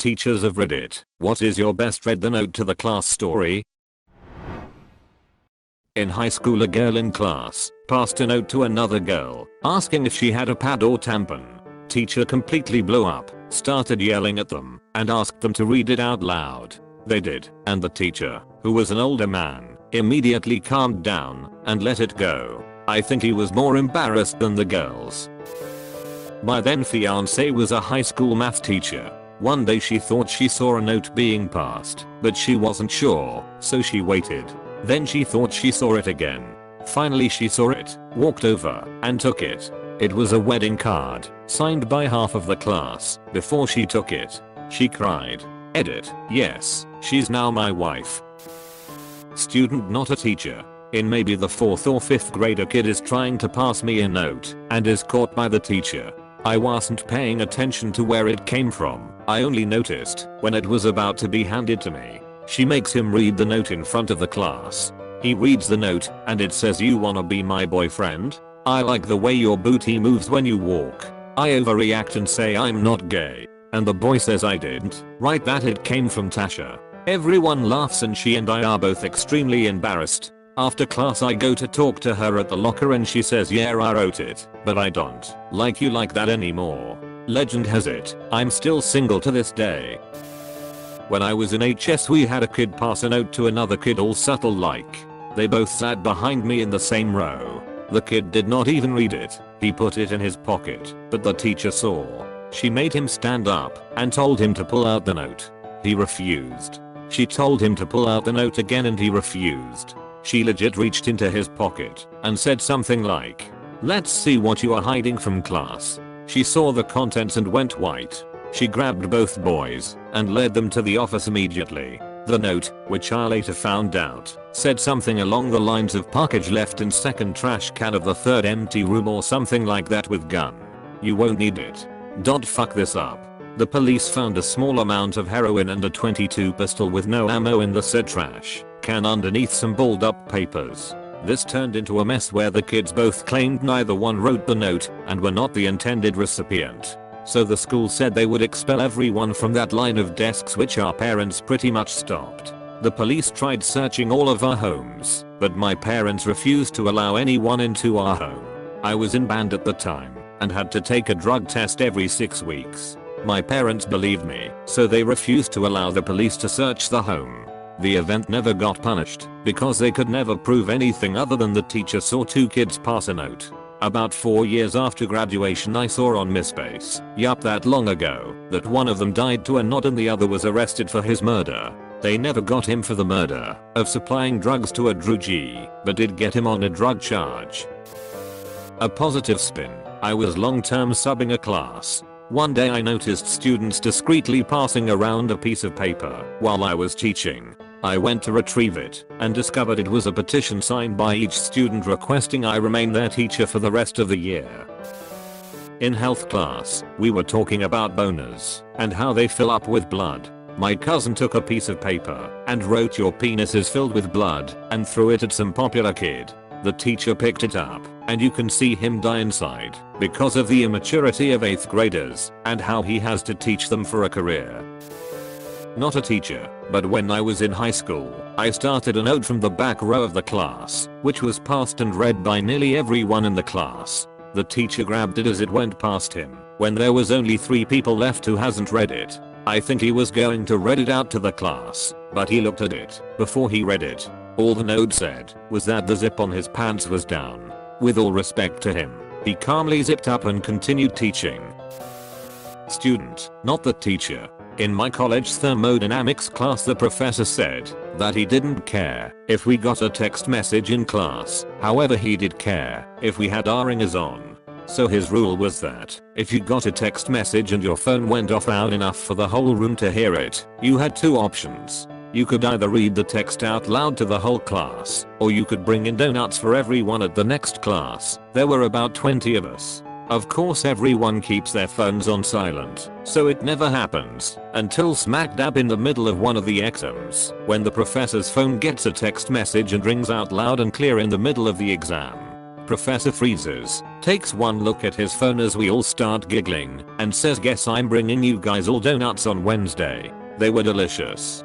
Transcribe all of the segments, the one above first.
teachers of Reddit, what is your best read the note to the class story? In high school, a girl in class passed a note to another girl asking if she had a pad or tampon. Teacher completely blew up, started yelling at them, and asked them to read it out loud. They did, and the teacher, who was an older man, immediately calmed down and let it go. I think he was more embarrassed than the girls. My then fiance was a high school math teacher. One day she thought she saw a note being passed, but she wasn't sure, so she waited. Then she thought she saw it again. Finally she saw it, walked over, and took it. It was a wedding card, signed by half of the class. Before she took it, she cried. Edit, yes, she's now my wife. Student, not a teacher. In maybe the 4th or 5th grade, a kid is trying to pass me a note and is caught by the teacher. I wasn't paying attention to where it came from. I only noticed when it was about to be handed to me. She makes him read the note in front of the class. He reads the note and it says, "You wanna be my boyfriend? I like the way your booty moves when you walk." I overreact and say I'm not gay. And the boy says I didn't write that, it came from Tasha. Everyone laughs and she and I are both extremely embarrassed. After class I go to talk to her at the locker and she says, "Yeah, I wrote it, but I don't like you like that anymore." Legend has it, I'm still single to this day. When I was in HS, we had a kid pass a note to another kid, all subtle like. They both sat behind me in the same row. The kid did not even read it. He put it in his pocket, but the teacher saw. She made him stand up and told him to pull out the note. He refused. She told him to pull out the note again and he refused. She legit reached into his pocket and said something like, "Let's see what you are hiding from class." She saw the contents and went white. She grabbed both boys and led them to the office immediately. The note, which I later found out, said something along the lines of "package left in second trash can of the third empty room" or something like that with gun. "You won't need it. Don't fuck this up." The police found a small amount of heroin and a .22 pistol with no ammo in the said trash can underneath some balled up papers. This turned into a mess where the kids both claimed neither one wrote the note and were not the intended recipient. So the school said they would expel everyone from that line of desks, which our parents pretty much stopped. The police tried searching all of our homes, but my parents refused to allow anyone into our home. I was in band at the time and had to take a drug test every 6 weeks. My parents believed me, so they refused to allow the police to search the home. The event never got punished because they could never prove anything other than the teacher saw 2 kids pass a note. About 4 years after graduation I saw on MySpace, yup, that long ago, that one of them died to a nod and the other was arrested for his murder. They never got him for the murder of supplying drugs to a druggie, but did get him on a drug charge. A positive spin. I was long-term subbing a class. One day I noticed students discreetly passing around a piece of paper while I was teaching. I went to retrieve it and discovered it was a petition signed by each student requesting I remain their teacher for the rest of the year. In health class, we were talking about boners and how they fill up with blood. My cousin took a piece of paper and wrote "Your penis is filled with blood" and threw it at some popular kid. The teacher picked it up and you can see him die inside because of the immaturity of 8th graders and how he has to teach them for a career. Not a teacher, but when I was in high school, I started a note from the back row of the class, which was passed and read by nearly everyone in the class. The teacher grabbed it as it went past him, when there was only 3 people left who hasn't read it. I think he was going to read it out to the class, but he looked at it before he read it. All the note said was that the zip on his pants was down. With all respect to him, he calmly zipped up and continued teaching. Student, not the teacher. In my college thermodynamics class, the professor said that he didn't care if we got a text message in class. However, he did care if we had our ringers on. So his rule was that if you got a text message and your phone went off loud enough for the whole room to hear it, you had 2 options. You could either read the text out loud to the whole class, or you could bring in donuts for everyone at the next class. There were about 20 of us. Of course everyone keeps their phones on silent, so it never happens until smack dab in the middle of one of the exams, when the professor's phone gets a text message and rings out loud and clear in the middle of the exam. Professor freezes, takes one look at his phone as we all start giggling, and says, "Guess I'm bringing you guys all donuts on Wednesday." They were delicious.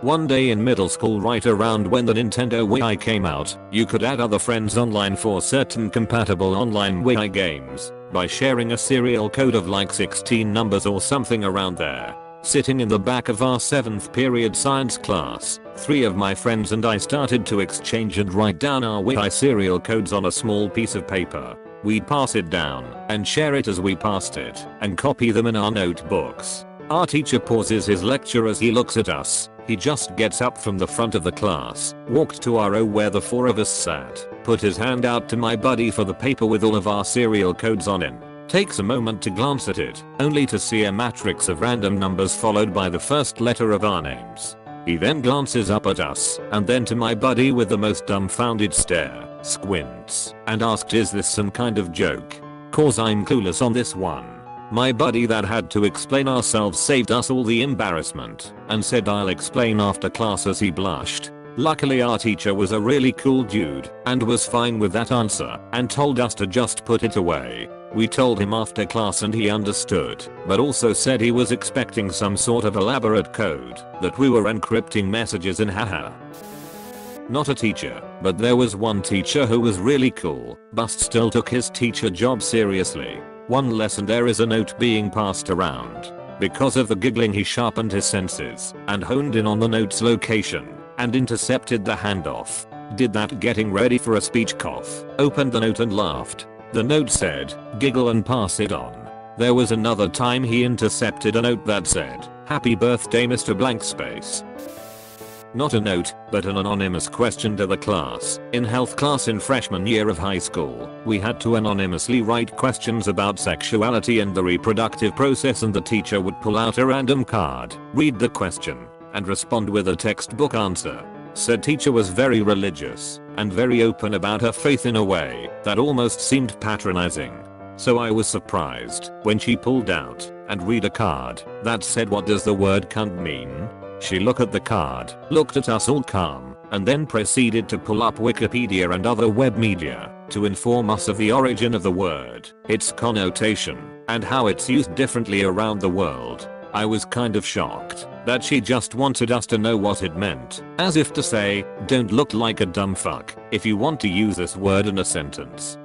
One day in middle school, right around when the Nintendo Wii came out, you could add other friends online for certain compatible online Wii games by sharing a serial code of like 16 numbers or something around there. Sitting in the back of our 7th period science class, 3 of my friends and I started to exchange and write down our Wii serial codes on a small piece of paper. We'd pass it down and share it as we passed it and copy them in our notebooks. Our teacher pauses his lecture as he looks at us. He just gets up from the front of the class, walked to our row where the 4 of us sat, put his hand out to my buddy for the paper with all of our serial codes on it. Takes a moment to glance at it, only to see a matrix of random numbers followed by the first letter of our names. He then glances up at us, and then to my buddy with the most dumbfounded stare, squints, and asked, "Is this some kind of joke? 'Cause I'm clueless on this one." My buddy that had to explain ourselves saved us all the embarrassment, and said, "I'll explain after class," as he blushed. Luckily our teacher was a really cool dude, and was fine with that answer, and told us to just put it away. We told him after class and he understood, but also said he was expecting some sort of elaborate code, that we were encrypting messages in, haha. Not a teacher, but there was one teacher who was really cool, but still took his teacher job seriously. One lesson, there is a note being passed around. Because of the giggling he sharpened his senses, and honed in on the note's location, and intercepted the handoff. Did that getting ready for a speech cough, opened the note and laughed. The note said, "Giggle and pass it on." There was another time he intercepted a note that said, "Happy birthday Mr. Blank Space." Not a note, but an anonymous question to the class. In health class in freshman year of high school, we had to anonymously write questions about sexuality and the reproductive process, and the teacher would pull out a random card, read the question, and respond with a textbook answer. Said teacher was very religious and very open about her faith in a way that almost seemed patronizing. So I was surprised when she pulled out and read a card that said, "What does the word cunt mean?" She looked at the card, looked at us all calm, and then proceeded to pull up Wikipedia and other web media to inform us of the origin of the word, its connotation, and how it's used differently around the world. I was kind of shocked that she just wanted us to know what it meant, as if to say, "Don't look like a dumb fuck if you want to use this word in a sentence."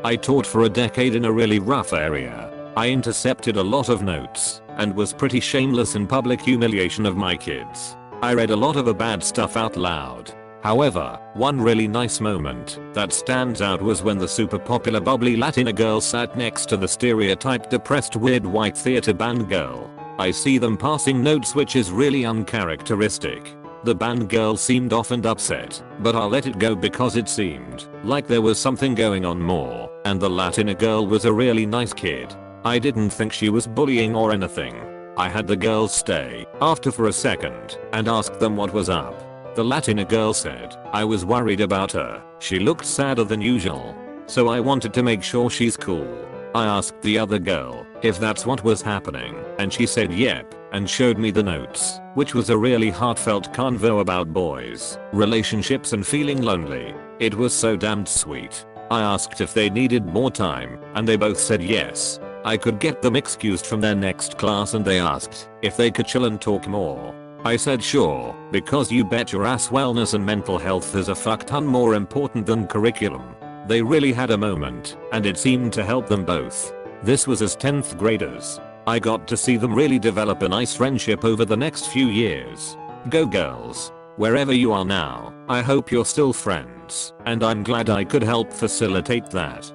I taught for a decade in a really rough area. I intercepted a lot of notes and was pretty shameless in public humiliation of my kids. I read a lot of the bad stuff out loud. However, one really nice moment that stands out was when the super popular bubbly Latina girl sat next to the stereotyped depressed weird white theater band girl. I see them passing notes, which is really uncharacteristic. The band girl seemed off and upset, but I'll let it go because it seemed like there was something going on more, and the Latina girl was a really nice kid. I didn't think she was bullying or anything. I had the girls stay after for a second and asked them what was up. The Latina girl said, "I was worried about her. She looked sadder than usual. So I wanted to make sure she's cool." I asked the other girl if that's what was happening, and she said yep, and showed me the notes, which was a really heartfelt convo about boys, relationships and feeling lonely. It was so damned sweet. I asked if they needed more time, and they both said yes. I could get them excused from their next class, and they asked if they could chill and talk more. I said sure, because you bet your ass wellness and mental health is a fuck ton more important than curriculum. They really had a moment, and it seemed to help them both. This was as 10th graders. I got to see them really develop a nice friendship over the next few years. Go girls. Wherever you are now, I hope you're still friends, and I'm glad I could help facilitate that.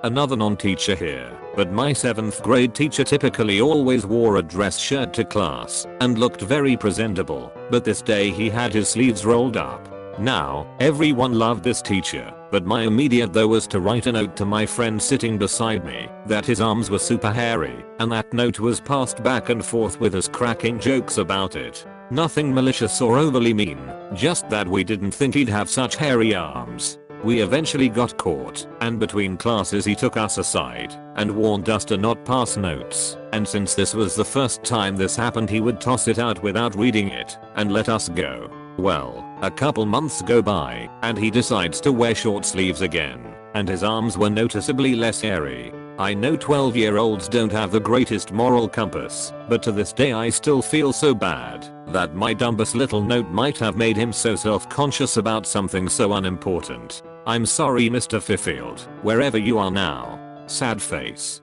Another non-teacher here, but my 7th grade teacher typically always wore a dress shirt to class and looked very presentable, but this day he had his sleeves rolled up. Now, everyone loved this teacher, but my immediate though was to write a note to my friend sitting beside me that his arms were super hairy, and that note was passed back and forth with us cracking jokes about it. Nothing malicious or overly mean, just that we didn't think he'd have such hairy arms. We eventually got caught, and between classes he took us aside and warned us to not pass notes, and since this was the first time this happened he would toss it out without reading it and let us go. Well, a couple months go by, and he decides to wear short sleeves again, and his arms were noticeably less hairy. I know 12-year-olds don't have the greatest moral compass, but to this day I still feel so bad that my dumbest little note might have made him so self-conscious about something so unimportant. I'm sorry, Mr. Fifield, wherever you are now. Sad face.